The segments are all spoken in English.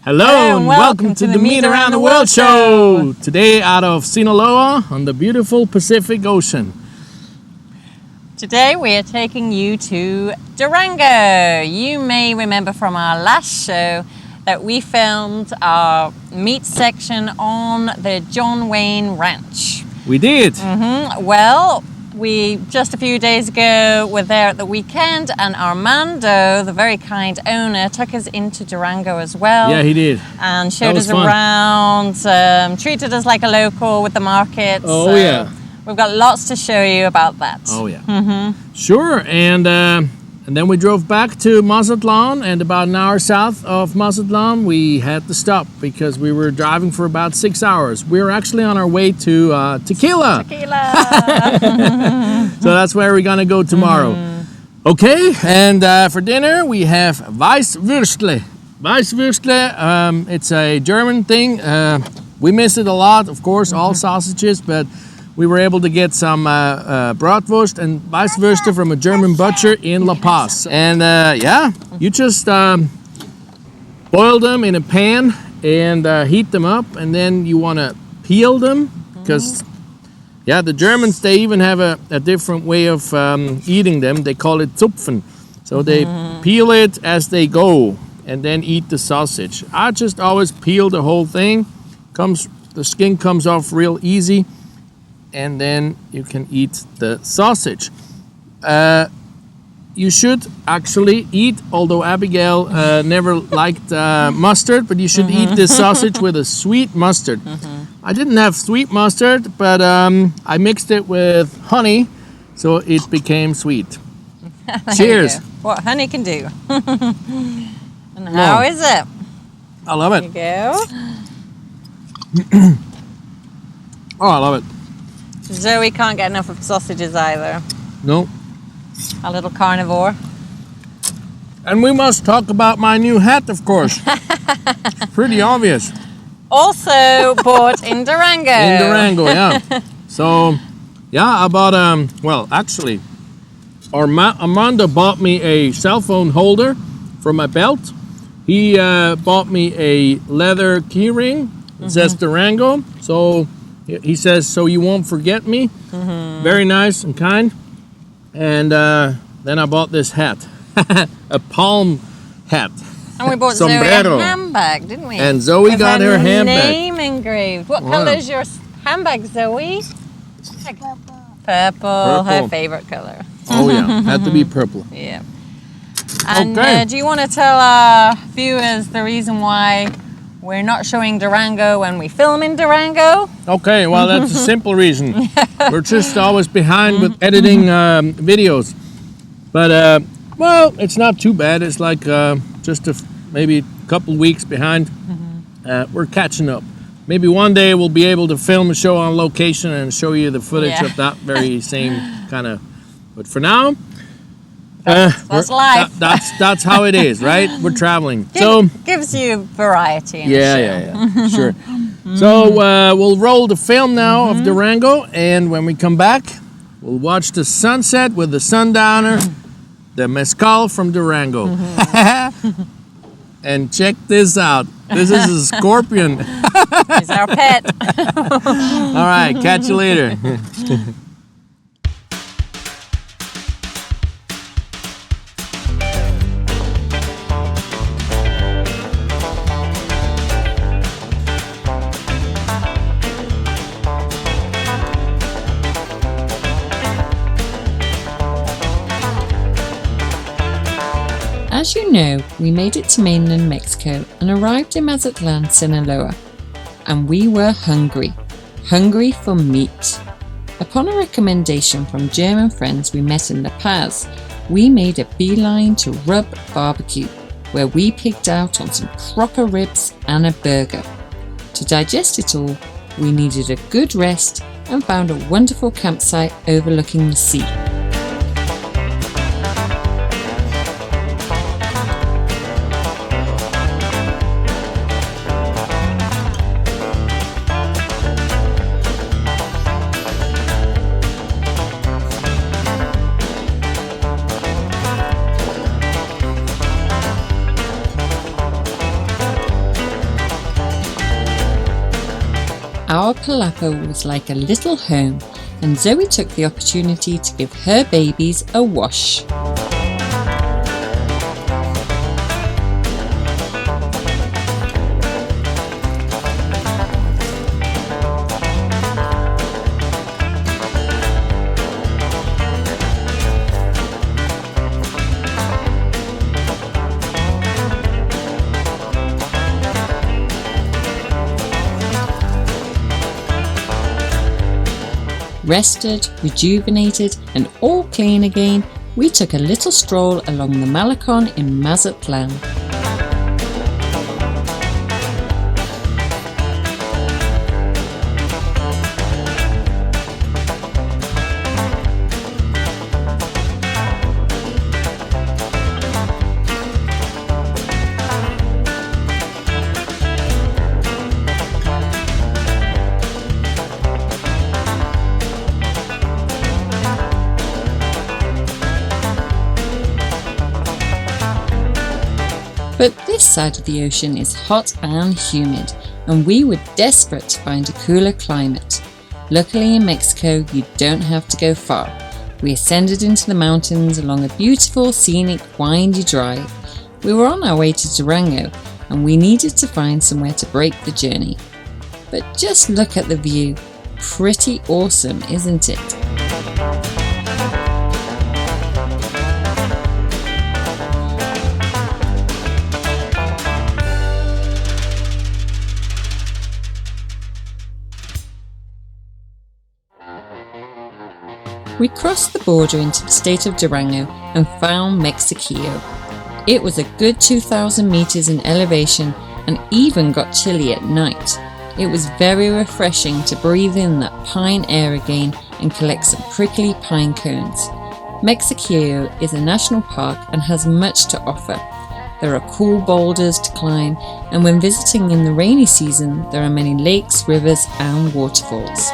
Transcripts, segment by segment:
Hello and welcome to the Meet Around the World show. Today out of Sinaloa on the beautiful Pacific Ocean. Today we are taking you to Durango. You may remember from our last show that we filmed our meat section on the John Wayne Ranch. We did. Well, we just a few days ago were there at the weekend, and Armando, the very kind owner, took us into Durango as well. Yeah, he did. And showed us fun. around, treated us like a local with the markets. Oh, yeah. We've got lots to show you about that. Oh, yeah. Sure, and then we drove back to Mazatlan, and about an hour south of Mazatlan, we had to stop because we were driving for about 6 hours. We were actually on our way to Tequila. So that's where we're gonna go tomorrow. Okay, and for dinner we have Weisswürste. Weisswürste, it's a German thing. We miss it a lot, of course, all sausages, but we were able to get some bratwurst and Weisswürste from a German butcher in La Paz. And yeah, you just boil them in a pan and heat them up, and then you want to peel them because, yeah, the Germans, they even have a different way of eating them. They call it zupfen. So they peel it as they go and then eat the sausage. I just always peel the whole thing. The skin comes off real easy, and then you can eat the sausage. You should actually eat, although Abigail never liked mustard, but you should eat this sausage with a sweet mustard. I didn't have sweet mustard, but I mixed it with honey, so it became sweet. Cheers. What honey can do. And how is it? I love it. There you go. Oh, I love it. Zoe can't get enough of sausages either. No. A little carnivore. And we must talk about my new hat, of course. Pretty obvious. Also bought in Durango. In Durango, yeah. So, yeah, I bought, well, actually, Armando bought me a cell phone holder for my belt. He bought me a leather key ring. It says Durango. So, he says, so you won't forget me. Very nice and kind. And then I bought this hat. A palm hat. And we bought Sombrero. Zoe a handbag, didn't we? And Zoe got her handbag. Name engraved. What color is your handbag, Zoe? Purple. Her favorite color. Oh yeah, had to be purple. Yeah. And do you want to tell our viewers the reason why we're not showing Durango when we film in Durango? Okay, well, that's a simple reason. We're just always behind with editing videos. But, well, it's not too bad. It's like just maybe a couple weeks behind. We're catching up. Maybe one day we'll be able to film a show on location and show you the footage of that very same kind of... But for now... That's life. That's how it is, right? We're traveling. Gives you variety in yeah, sure. So we'll roll the film now of Durango, and when we come back, we'll watch the sunset with the sundowner, the mezcal from Durango. And check this out. This is a scorpion. He's our pet. All right, catch you later. As you know, we made it to mainland Mexico and arrived in Mazatlan, Sinaloa. And we were hungry for meat. Upon a recommendation from German friends we met in La Paz, we made a beeline to Rub Barbecue, where we picked out on some proper ribs and a burger. To digest it all, we needed a good rest and found a wonderful campsite overlooking the sea. our palapa was like a little home, and Zoe took the opportunity to give her babies a wash. Rested, rejuvenated, and all clean again, we took a little stroll along the Malecon in Mazatlan. But this side of the ocean is hot and humid, and we were desperate to find a cooler climate. Luckily in Mexico, you don't have to go far. We ascended into the mountains along a beautiful, scenic, windy drive. We were on our way to Durango, and we needed to find somewhere to break the journey. But just look at the view. Pretty awesome, isn't it? We crossed the border into the state of Durango and found Mexico. It was a good 2,000 meters in elevation and even got chilly at night. It was very refreshing to breathe in that pine air again and collect some prickly pine cones. Mexico is a national park and has much to offer. There are cool boulders to climb, and when visiting in the rainy season, there are many lakes, rivers, and waterfalls.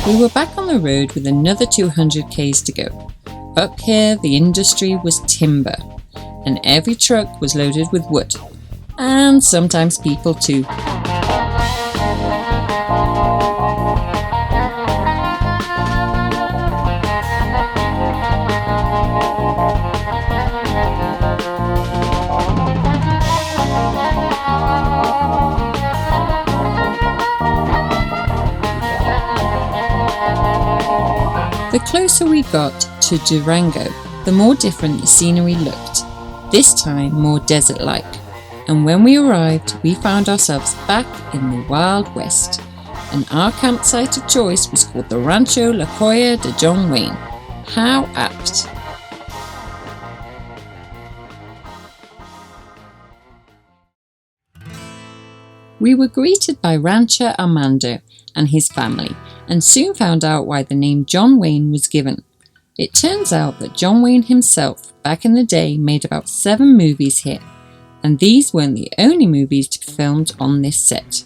We were back on the road with another 200 k's to go. Up here, the industry was timber, and every truck was loaded with wood, and sometimes people too. The closer we got to Durango, the more different the scenery looked, this time more desert-like. And when we arrived, we found ourselves back in the Wild West, and our campsite of choice was called the Rancho La Joya de John Wayne. How apt! We were greeted by rancher Armando and his family, and soon found out why the name John Wayne was given. It turns out that John Wayne himself, back in the day, made about 7 movies here, and these weren't the only movies to be filmed on this set.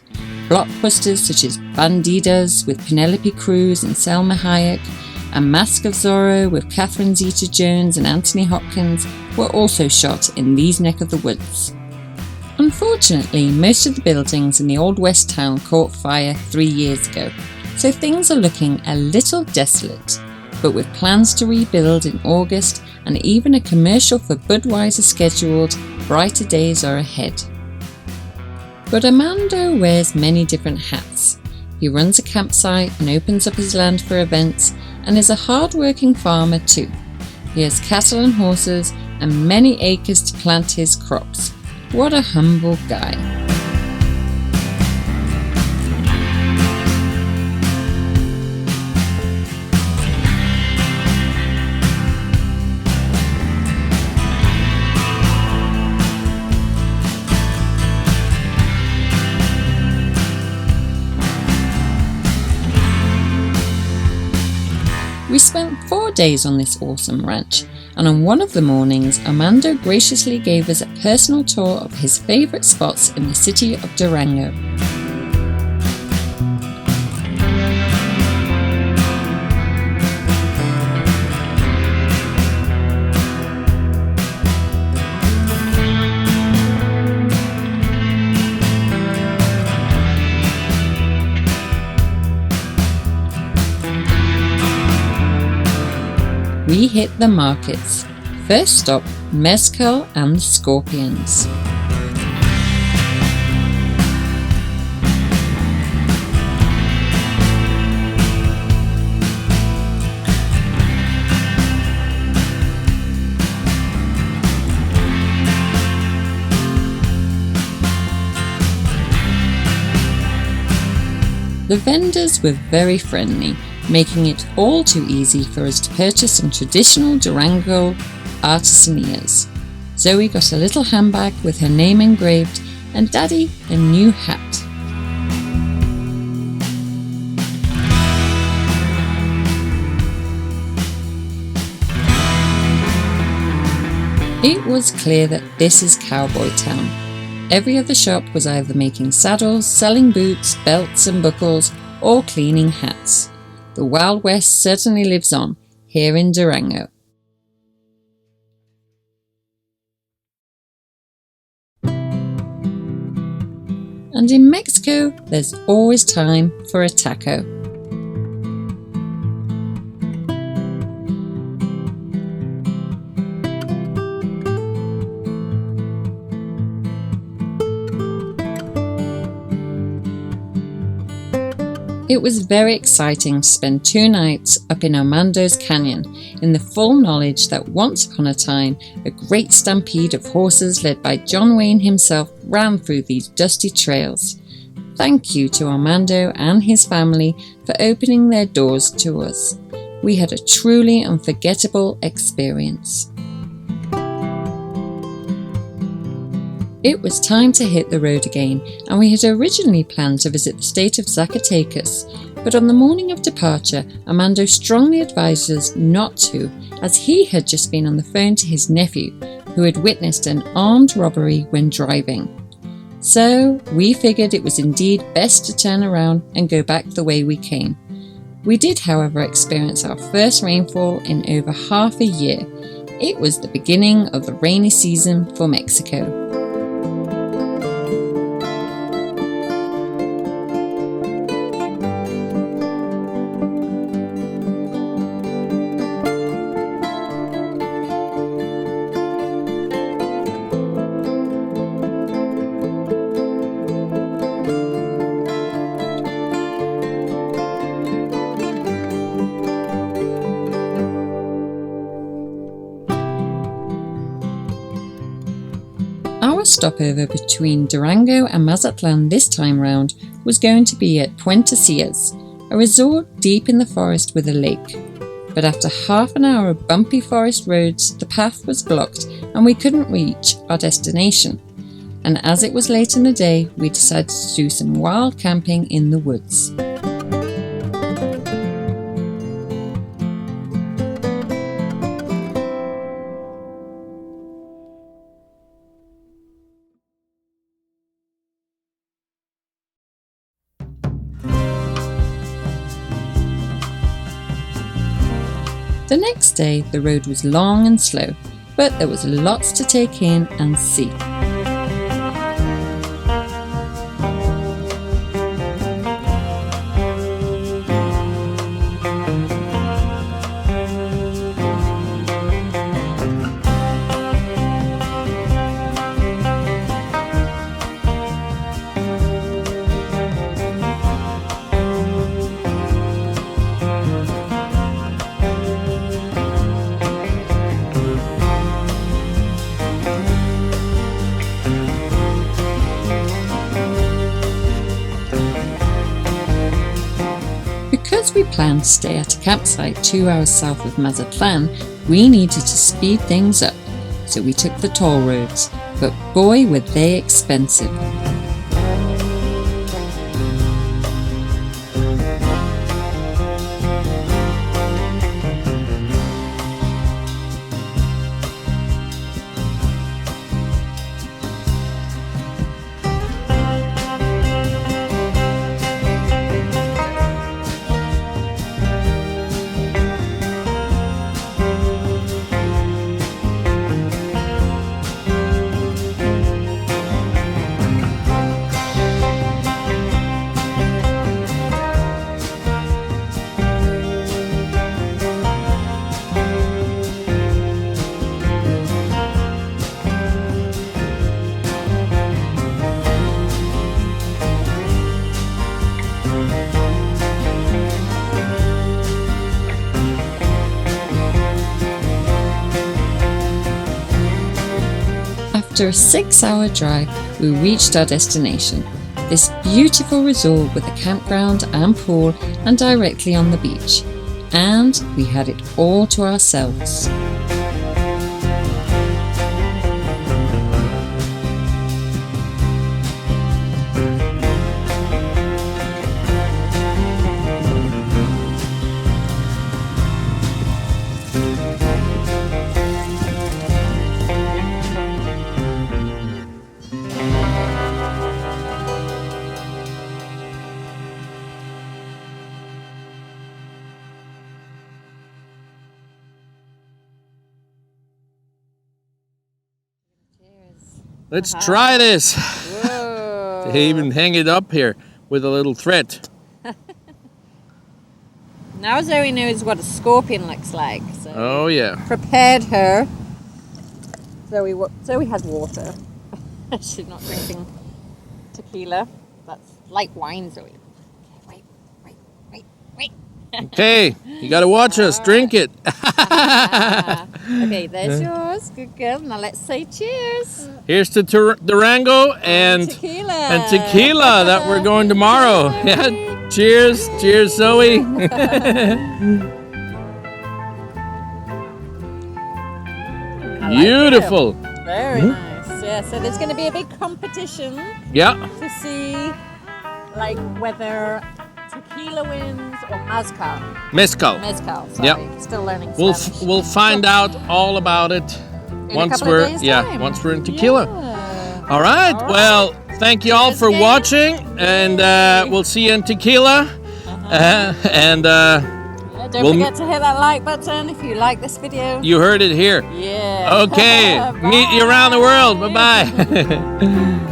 Blockbusters such as Bandidas with Penelope Cruz and Selma Hayek, and Mask of Zorro with Catherine Zeta-Jones and Anthony Hopkins were also shot in these neck of the woods. Unfortunately, most of the buildings in the old west town caught fire 3 years ago, so things are looking a little desolate, but with plans to rebuild in August and even a commercial for Budweiser scheduled, brighter days are ahead. But Armando wears many different hats. He runs a campsite and opens up his land for events, and is a hard-working farmer too. He has cattle and horses and many acres to plant his crops. What a humble guy. We spent 4 days on this awesome ranch, and on one of the mornings, Armando graciously gave us a personal tour of his favourite spots in the city of Durango. we hit the markets. First stop, Mezcal and the Scorpions. The vendors were very friendly, making it all too easy for us to purchase some traditional Durango artesanias. Zoe got a little handbag with her name engraved, and Daddy a new hat. It was clear that this is cowboy town. Every other shop was either making saddles, selling boots, belts and buckles, or cleaning hats. The Wild West certainly lives on here in Durango. And in Mexico, there's always time for a taco. It was very exciting to spend 2 nights up in Armando's canyon, in the full knowledge that once upon a time a great stampede of horses led by John Wayne himself ran through these dusty trails. Thank you to Armando and his family for opening their doors to us. We had a truly unforgettable experience. It was time to hit the road again, and we had originally planned to visit the state of Zacatecas, but on the morning of departure, Armando strongly advised us not to, as he had just been on the phone to his nephew, who had witnessed an armed robbery when driving. So we figured it was indeed best to turn around and go back the way we came. We did, however, experience our first rainfall in over half a year. It was the beginning of the rainy season for Mexico. Our stopover between Durango and Mazatlan this time round was going to be at Puentecillas, a resort deep in the forest with a lake. But after half an hour of bumpy forest roads, the path was blocked and we couldn't reach our destination. And as it was late in the day, we decided to do some wild camping in the woods. The next day, the road was long and slow, but there was lots to take in and see. Because we planned to stay at a campsite 2 hours south of Mazatlan, we needed to speed things up, so we took the toll roads, but boy were they expensive. After a 6-hour drive, we reached our destination, this beautiful resort with a campground and pool and directly on the beach. And we had it all to ourselves. Let's try this. Whoa. They even hang it up here with a little thread. Now Zoe knows what a scorpion looks like. So Oh yeah. prepared her. Zoe has water. She's not drinking tequila. That's like wine, Zoe. Okay, wait. Okay, you gotta watch us drink it. Okay, there's yours. Good girl. Now let's say cheers. Here's to Durango and tequila that we're going tomorrow. Yeah. Cheers, Zoe. Beautiful. Very nice. Yeah, so there's going to be a big competition Yeah. to see like whether tequila wins or mezcal. Mezcal. Sorry. Yep. Still learning We'll Spanish. we'll find out all about it In a couple of days' time. once we're in tequila. Yeah. All right. Well, thank you all for Cheers, watching, and we'll see you in tequila. Don't we'll forget to hit that like button if you like this video. You heard it here. Yeah. Okay. Meet you around the world. Bye bye.